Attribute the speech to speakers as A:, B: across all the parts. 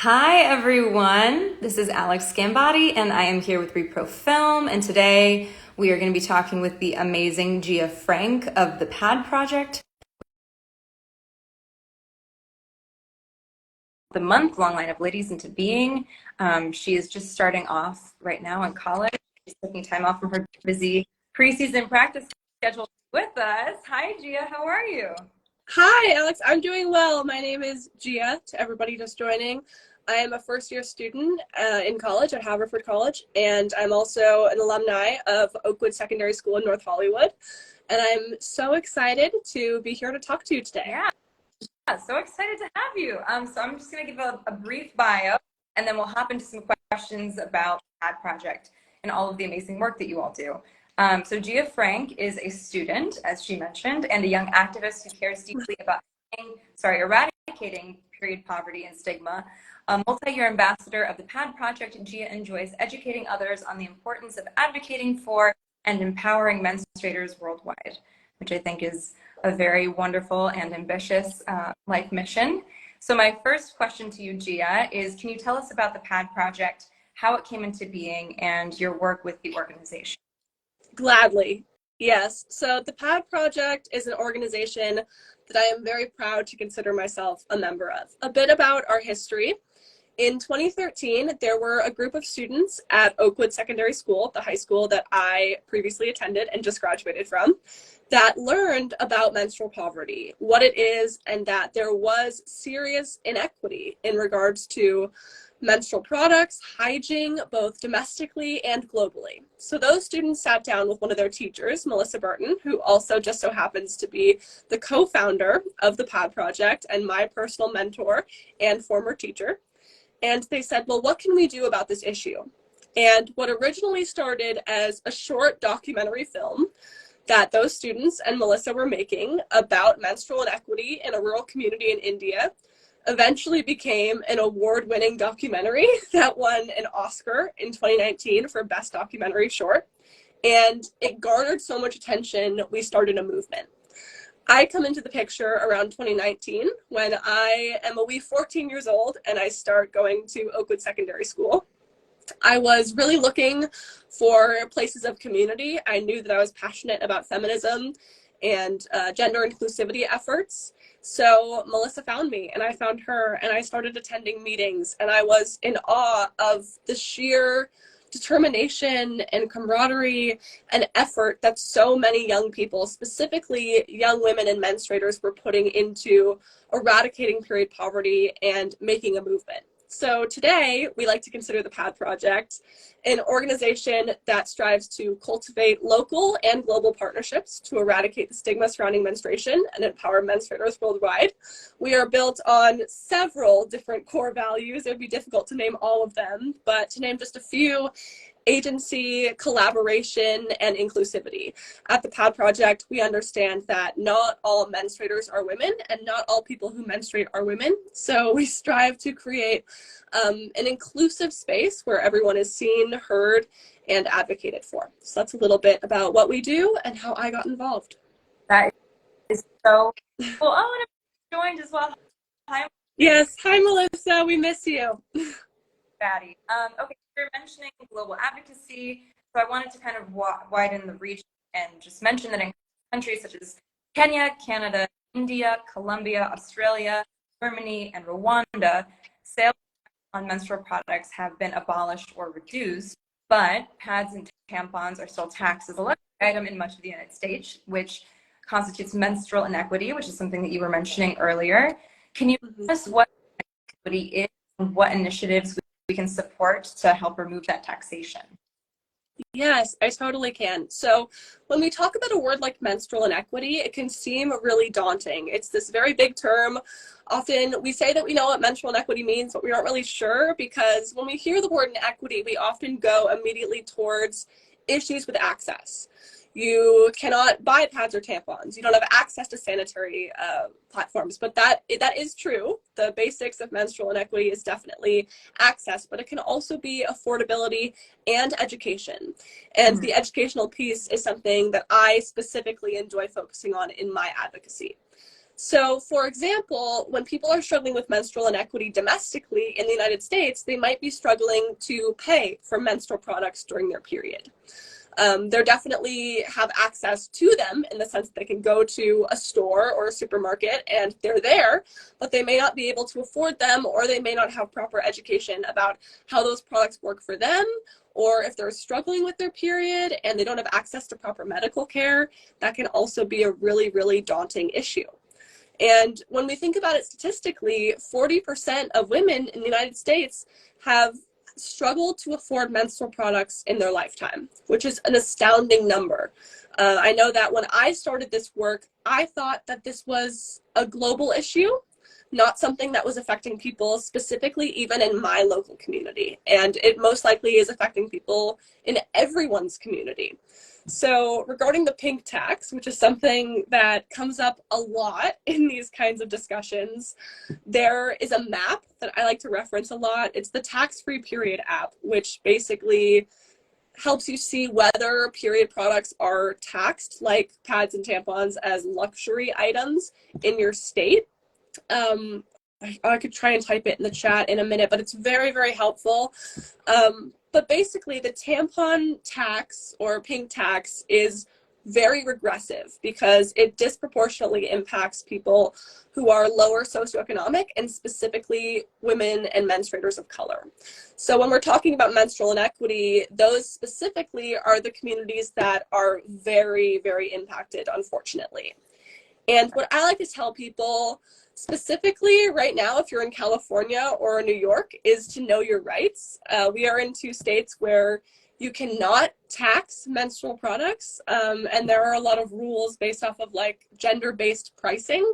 A: Hi everyone, this is Alex Gambati and I am here with Repro Film, and today we are going to be talking with the amazing Gia Frank of the PAD Project. The month-long line of Ladies into Being. She is just starting off right now in college. She's taking time off from her busy preseason practice schedule with us. Hi Gia, how are you?
B: Hi, Alex. I'm doing well. My name is Gia, to everybody just joining. I am a first-year student in college at Haverford College, and I'm also an alumni of Oakwood Secondary School in North Hollywood. And I'm so excited to be here to talk to you today.
A: Yeah, so excited to have you. So I'm just going to give a brief bio, and then we'll hop into some questions about the PAD Project and all of the amazing work that you all do. So Gia Frank is a student, as she mentioned, and a young activist who cares deeply about eradicating period poverty and stigma. A multi-year ambassador of the PAD Project, Gia enjoys educating others on the importance of advocating for and empowering menstruators worldwide, which I think is a very wonderful and ambitious life mission. So my first question to you, Gia, is can you tell us about the PAD Project, how it came into being, and your work with the organization?
B: Gladly. Yes. So the PAD Project is an organization that I am very proud to consider myself a member of. A bit about our history. In 2013, there were a group of students at Oakwood Secondary School, the high school that I previously attended and just graduated from, that learned about menstrual poverty, what it is, and that there was serious inequity in regards to menstrual products, hygiene, both domestically and globally. So those students sat down with one of their teachers, Melissa Burton, who also just so happens to be the co-founder of the PAD Project and my personal mentor and former teacher. And they said, well, what can we do about this issue? And what originally started as a short documentary film that those students and Melissa were making about menstrual inequity in a rural community in India eventually became an award-winning documentary that won an Oscar in 2019 for Best Documentary Short. And it garnered so much attention, we started a movement. I come into the picture around 2019 when I am a wee 14 years old and I start going to Oakwood Secondary School. I was really looking for places of community. I knew that I was passionate about feminism and gender inclusivity efforts. So Melissa found me and I found her and I started attending meetings, and I was in awe of the sheer determination and camaraderie and effort that so many young people, specifically young women and menstruators, were putting into eradicating period poverty and making a movement. So today, we like to consider the PAD Project an organization that strives to cultivate local and global partnerships to eradicate the stigma surrounding menstruation and empower menstruators worldwide. We are built on several different core values. It would be difficult to name all of them, but to name just a few: agency, collaboration, and inclusivity. At the PAD Project, we understand that not all menstruators are women and not all people who menstruate are women. So we strive to create an inclusive space where everyone is seen, heard, and advocated for. So that's a little bit about what we do and how I got involved.
A: That is so cool. Oh, and I'm joined as well. Hi,
B: Yes. Hi, Melissa. We miss you.
A: Patty. Okay, you're mentioning global advocacy, so I wanted to kind of widen the reach and just mention that in countries such as Kenya, Canada, India, Colombia, Australia, Germany, and Rwanda, sales on menstrual products have been abolished or reduced, but pads and tampons are still taxed as a luxury item in much of the United States, which constitutes menstrual inequity, which is something that you were mentioning earlier. Can you tell us what inequity is and what initiatives we can support to help remove that taxation?
B: Yes, I totally can. So when we talk about a word like menstrual inequity, it can seem really daunting. It's this very big term. Often we say that we know what menstrual inequity means, but we aren't really sure, because when we hear the word inequity, we often go immediately towards issues with access. You cannot buy pads or tampons. You don't have access to sanitary platforms, but that is true. The basics of menstrual inequity is definitely access, but it can also be affordability and education. And the educational piece is something that I specifically enjoy focusing on in my advocacy. So, for example, when people are struggling with menstrual inequity domestically in the United States, they might be struggling to pay for menstrual products during their period. They definitely have access to them in the sense that they can go to a store or a supermarket and they're there, but they may not be able to afford them, or they may not have proper education about how those products work for them, or if they're struggling with their period and they don't have access to proper medical care, that can also be a really, really daunting issue. And when we think about it statistically, 40% of women in the United States have struggled to afford menstrual products in their lifetime, which is an astounding number. I know that when I started this work, I thought that this was a global issue, not something that was affecting people specifically even in my local community. And it most likely is affecting people in everyone's community. So regarding the pink tax, which is something that comes up a lot in these kinds of discussions, there is a map that I like to reference a lot. It's the tax-free period app, which basically helps you see whether period products are taxed, like pads and tampons, as luxury items in your state. I could try and type it in the chat in a minute, but it's very, very helpful. But basically, the tampon tax or pink tax is very regressive because it disproportionately impacts people who are lower socioeconomic, and specifically women and menstruators of color. So when we're talking about menstrual inequity, those specifically are the communities that are very, very impacted, unfortunately. And what I like to tell people, specifically right now, if you're in California or New York, is to know your rights. We are in 2 states where you cannot tax menstrual products, and there are a lot of rules based off of like gender-based pricing,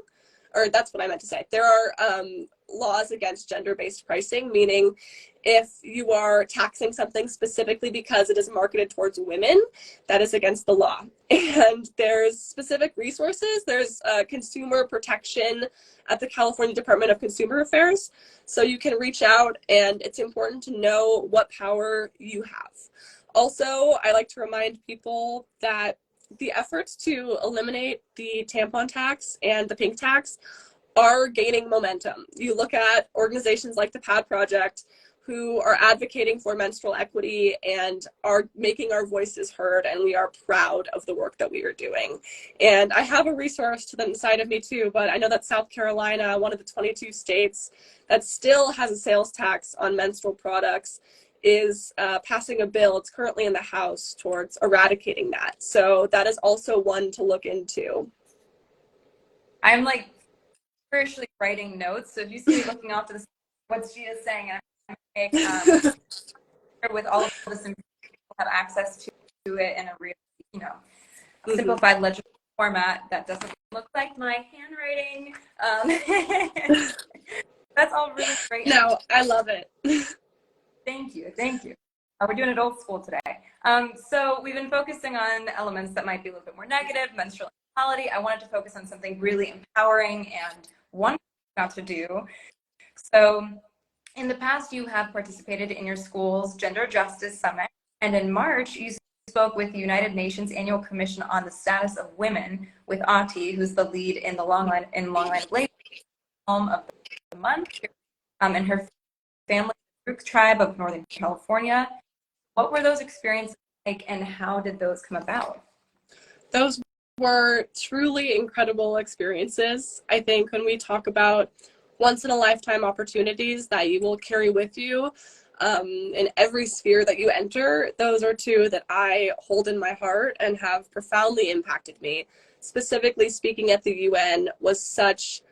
B: or that's what I meant to say. There are laws against gender-based pricing, meaning if you are taxing something specifically because it is marketed towards women, that is against the law. And there's specific resources. There's consumer protection at the California Department of Consumer Affairs. So you can reach out, and it's important to know what power you have. Also, I like to remind people that the efforts to eliminate the tampon tax and the pink tax are gaining momentum. You look at organizations like the PAD Project, who are advocating for menstrual equity and are making our voices heard, and we are proud of the work that we are doing. And I have a resource to the side of me too, but I know that South Carolina, one of the 22 states that still has a sales tax on menstrual products, is passing a bill. It's currently in the House towards eradicating that. So that is also one to look into.
A: I'm like furiously writing notes, so if you see me looking off to the side, what Gina's saying, I'm with all of this, people have access to it in a real, simplified legible format that doesn't look like my handwriting. That's all really great.
B: No, I love it.
A: Thank you. We're doing it old school today. So we've been focusing on elements that might be a little bit more negative, menstrual inequality. I wanted to focus on something really empowering and wonderful to do. So in the past, you have participated in your school's Gender Justice Summit, and in March, you spoke with the United Nations Annual Commission on the Status of Women with Ati, who's the lead in the Long Line of Labor, home of the month, and her family tribe of Northern California. What were those experiences like, and how did those come about?
B: Those were truly incredible experiences. I think when we talk about once-in-a-lifetime opportunities that you will carry with you in every sphere that you enter, those are 2 that I hold in my heart and have profoundly impacted me. Specifically speaking, at the UN was such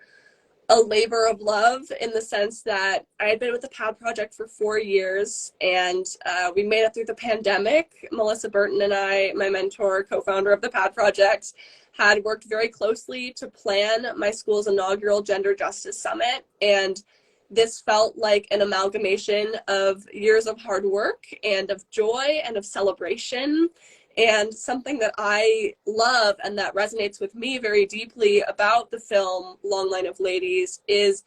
B: a labor of love, in the sense that I had been with the PAD Project for 4 years, and we made it through the pandemic. Melissa Burton and I, my mentor, co-founder of the PAD Project, had worked very closely to plan my school's inaugural Gender Justice Summit, and this felt like an amalgamation of years of hard work and of joy and of celebration. And something that I love and that resonates with me very deeply about the film Long Line of Ladies is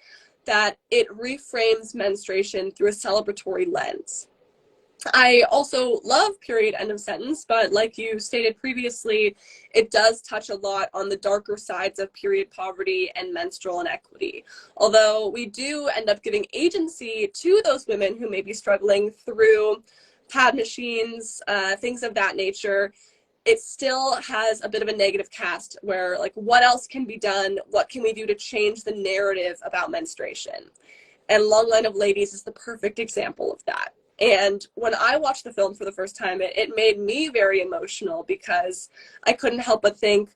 B: that it reframes menstruation through a celebratory lens. I also love period end of sentence, but like you stated previously, it does touch a lot on the darker sides of period poverty and menstrual inequity. Although we do end up giving agency to those women who may be struggling through pad machines, things of that nature, it still has a bit of a negative cast where, like, what else can be done? What can we do to change the narrative about menstruation? And Long Line of Ladies is the perfect example of that. And when I watched the film for the first time, it made me very emotional because I couldn't help but think,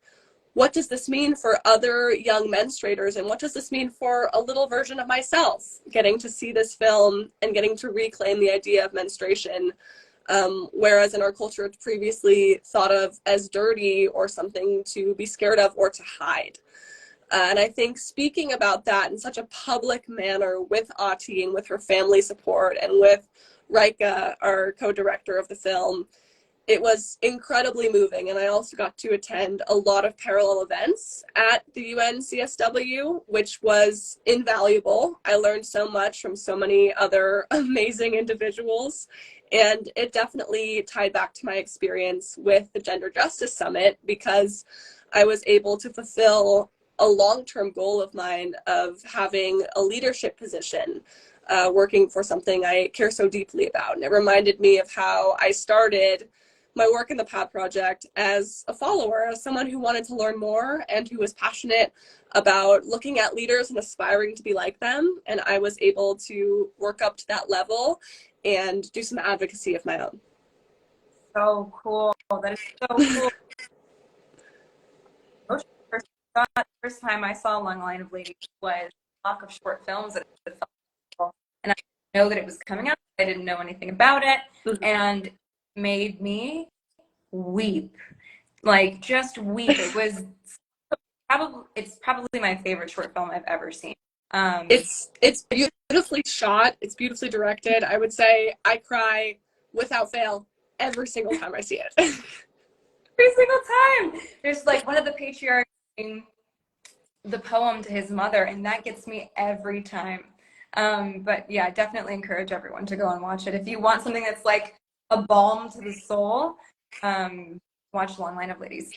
B: what does this mean for other young menstruators? And what does this mean for a little version of myself getting to see this film and getting to reclaim the idea of menstruation? Whereas in our culture, it's previously thought of as dirty or something to be scared of or to hide. And I think speaking about that in such a public manner with Ati and with her family support and with Rika, our co-director of the film, it was incredibly moving. And I also got to attend a lot of parallel events at the UNCSW, which was invaluable. I learned so much from so many other amazing individuals. And it definitely tied back to my experience with the Gender Justice Summit because I was able to fulfill a long-term goal of mine of having a leadership position, working for something I care so deeply about. And it reminded me of how I started my work in the PAD project as a follower, as someone who wanted to learn more and who was passionate about looking at leaders and aspiring to be like them. And I was able to work up to that level and do some advocacy of my own.
A: So cool. That is so cool. First time I saw Long Line of Ladies was a block of short films at the festival, and I didn't know that it was coming out. I didn't know anything about it, and it made me weep, like just weep. It's probably my favorite short film I've ever seen.
B: It's beautifully shot. It's beautifully directed. I would say I cry without fail every single time I see it.
A: Every single time. There's like one of the patriarchs reading the poem to his mother, and that gets me every time. But yeah, definitely encourage everyone to go and watch it. If you want something that's like a balm to the soul, watch Long Line of Ladies.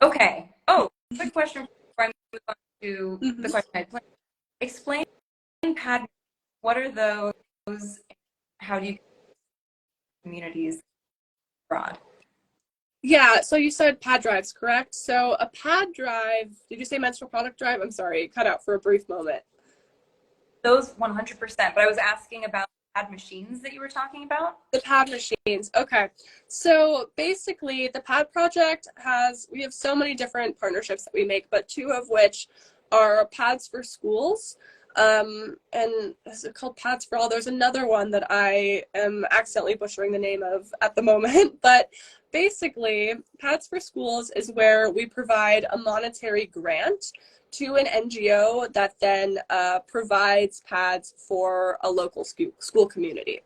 A: Okay. Oh, quick question before I move on to the question I planned. Explain pad. What are those? How do you communities abroad?
B: Yeah, so you said pad drives, correct? So a pad drive, did you say menstrual product drive? I'm sorry, it cut out for a brief moment.
A: Those 100%, but I was asking about pad machines that you were talking about.
B: The pad machines. Okay. So basically the pad project we have so many different partnerships that we make, but two of which are pads for schools. And is it called Pads for All? There's another one that I am accidentally butchering the name of at the moment, but basically Pads for Schools is where we provide a monetary grant to an NGO that then provides pads for a local school community.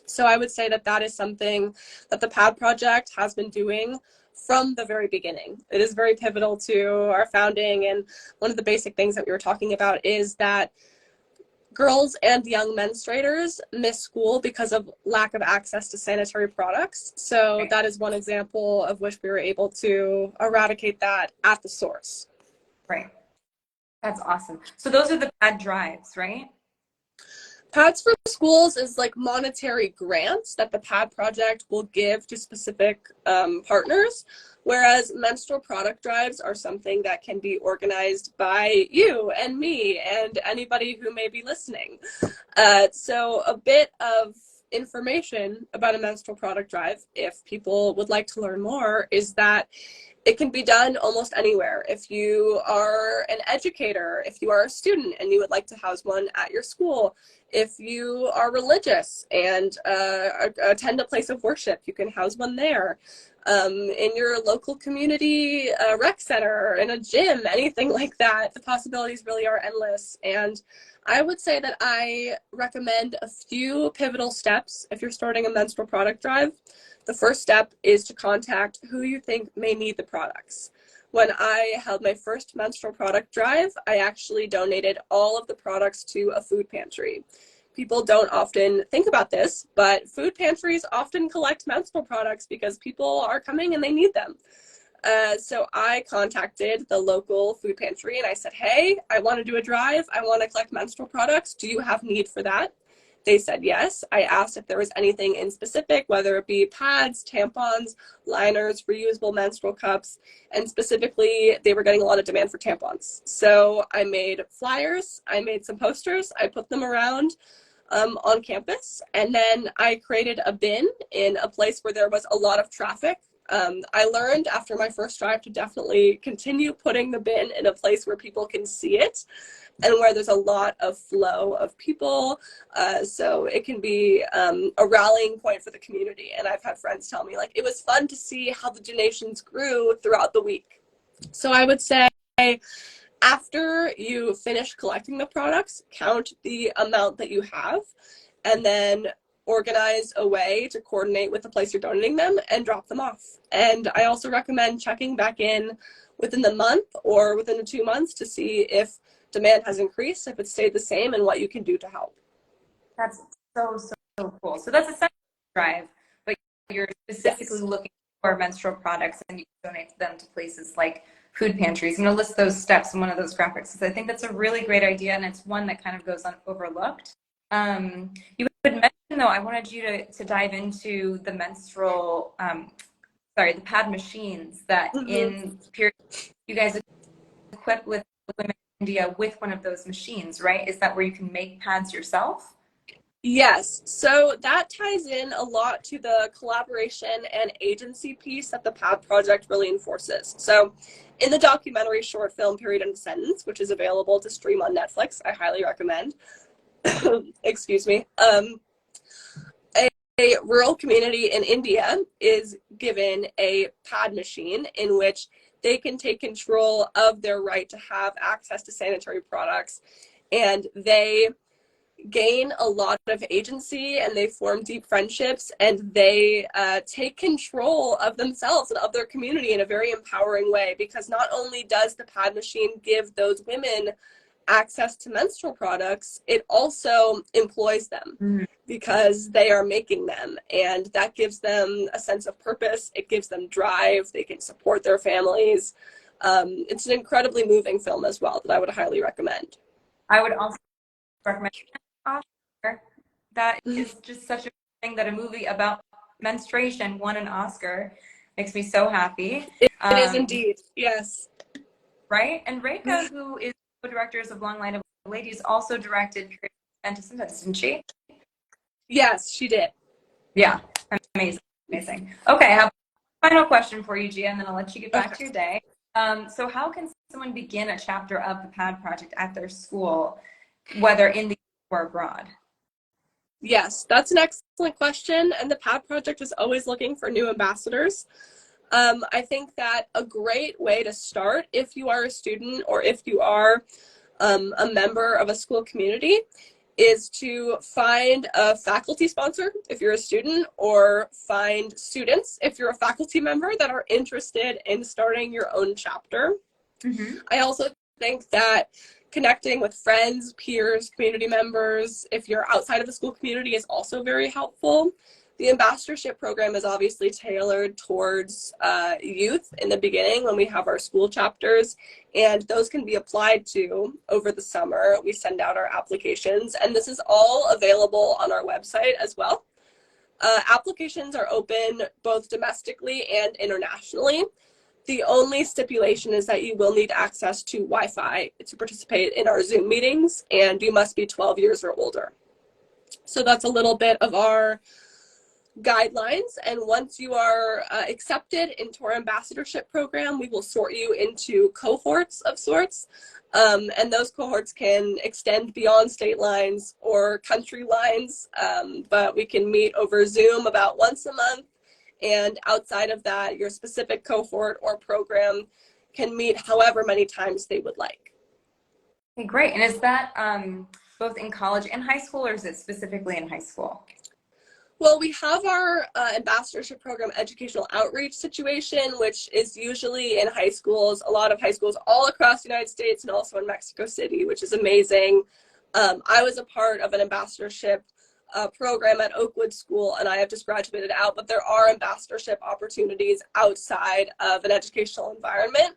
B: So I would say that that is something that the PAD project has been doing from the very beginning. It is very pivotal to our founding, and one of the basic things that we were talking about is that girls and young menstruators miss school because of lack of access to sanitary products. So that is one example of which we were able to eradicate that at the source.
A: Right. That's awesome. So those are the pad drives, right?
B: Pads for Schools is like monetary grants that the PAD project will give to specific partners, whereas menstrual product drives are something that can be organized by you and me and anybody who may be listening. So a bit of information about a menstrual product drive, if people would like to learn more, is that it can be done almost anywhere. If you are an educator, if you are a student and you would like to house one at your school, if you are religious and attend a place of worship, you can house one there. In your local community rec center, in a gym, anything like that. The possibilities really are endless. And I would say that I recommend a few pivotal steps if you're starting a menstrual product drive. The first step is to contact who you think may need the products. When I held my first menstrual product drive, I actually donated all of the products to a food pantry people don't often think about this, but food pantries often collect menstrual products because people are coming and they need them. So I contacted the local food pantry and I said, hey, I want to do a drive. I want to collect menstrual products. Do you have need for that? They said yes. I asked if there was anything in specific, whether it be pads, tampons, liners, reusable menstrual cups, and specifically they were getting a lot of demand for tampons. So I made flyers, I made some posters, I put them around on campus, and then I created a bin in a place where there was a lot of traffic. I learned after my first drive to definitely continue putting the bin in a place where people can see it and where there's a lot of flow of people, so it can be a rallying point for the community. And I've had friends tell me, like, it was fun to see how the donations grew throughout the week. So I would say after you finish collecting the products, count the amount that you have, and then organize a way to coordinate with the place you're donating them and drop them off. And I also recommend checking back in within the month or within the 2 months to see if demand has increased, if it stayed the same, and what you can do to help.
A: That's so cool. So that's a second drive, but you're specifically looking for menstrual products and you can donate them to places like food pantries. I'm going to list those steps in one of those graphics because I think that's a really great idea and it's one that kind of goes overlooked. You had mentioned, though, I wanted you to dive into the menstrual, the pad machines that in period you guys equip with women in India with one of those machines, right? Is that where you can make pads yourself?
B: Yes, so that ties in a lot to the collaboration and agency piece that the PAD project really enforces. So in the documentary short film Period and Sentence, which is available to stream on Netflix, I highly recommend, excuse me, a rural community in India is given a pad machine in which they can take control of their right to have access to sanitary products, and they gain a lot of agency and they form deep friendships and they take control of themselves and of their community in a very empowering way, because not only does the pad machine give those women access to menstrual products, it also employs them because they are making them, and that gives them a sense of purpose. It gives them drive. They can support their families. It's an incredibly moving film as well that I would highly recommend.
A: I would also recommend Oscar. That is just such a thing that a movie about menstruation won an Oscar. Makes me so happy.
B: It is indeed, yes.
A: Right? And Reka, who is co-directors of Long Line of Ladies, also directed Period and Sentence, didn't she?
B: Yes, she did.
A: Yeah, amazing. Okay, I have a final question for you, Gia, and then I'll let you get back to your day. So how can someone begin a chapter of the PAD project at their school, whether in the or abroad?
B: Yes, that's an excellent question, and the PAD project is always looking for new ambassadors. I think that a great way to start, if you are a student or if you are a member of a school community, is to find a faculty sponsor if you're a student, or find students if you're a faculty member that are interested in starting your own chapter. I also think that connecting with friends, peers, community members, if you're outside of the school community, is also very helpful. The ambassadorship program is obviously tailored towards youth in the beginning when we have our school chapters, and those can be applied to over the summer. We send out our applications, and this is all available on our website as well. Applications are open both domestically and internationally. The only stipulation is that you will need access to Wi-Fi to participate in our Zoom meetings, and you must be 12 years or older. So that's a little bit of our guidelines, and once you are accepted into our ambassadorship program, we will sort you into cohorts of sorts, and those cohorts can extend beyond state lines or country lines, but we can meet over Zoom about once a month, and outside of that, your specific cohort or program can meet however many times they would like.
A: Okay, great. And is that both in college and high school, or is it specifically in high school?
B: Well, we have our ambassadorship program educational outreach situation, which is usually in high schools, a lot of high schools all across the United States and also in Mexico City, which is amazing. I was a part of an ambassadorship program at Oakwood School, and I have just graduated out, but there are ambassadorship opportunities outside of an educational environment.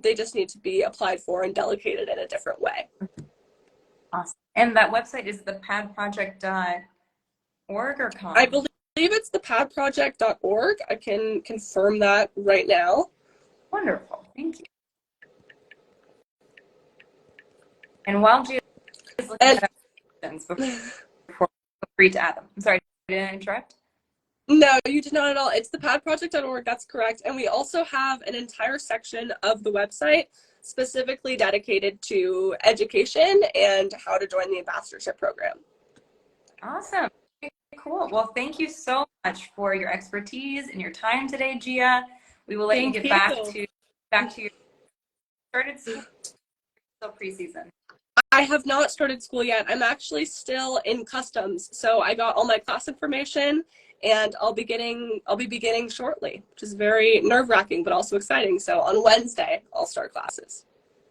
B: They just need to be applied for and delegated in a different way.
A: Awesome. And that website is thepadproject.org or
B: I
A: com?
B: believe it's thepadproject.org. I can confirm that right now.
A: Wonderful. Thank you. And while Gia is looking
B: And
A: at questions before, feel free to add them. I'm sorry, did I interrupt?
B: no, you did not at all. It's thepadproject.org. That's correct. And we also have an entire section of the website specifically dedicated to education and how to join the ambassadorship program.
A: Awesome. Cool. Well, thank you so much for your expertise and your time today, Gia. We will let you get back to your started school, still preseason.
B: I have not started school yet. I'm actually still in customs, so I got all my class information, and I'll be beginning shortly, which is very nerve-wracking but also exciting. So on Wednesday, I'll start classes.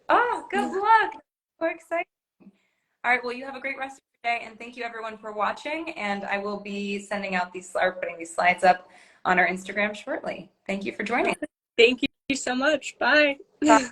A: Oh, good luck. So exciting. All right, well, you have a great rest of your day, and thank you everyone for watching, and I will be sending out putting these slides up on our Instagram shortly. Thank you for joining.
B: Thank you so much. Bye.
A: Bye.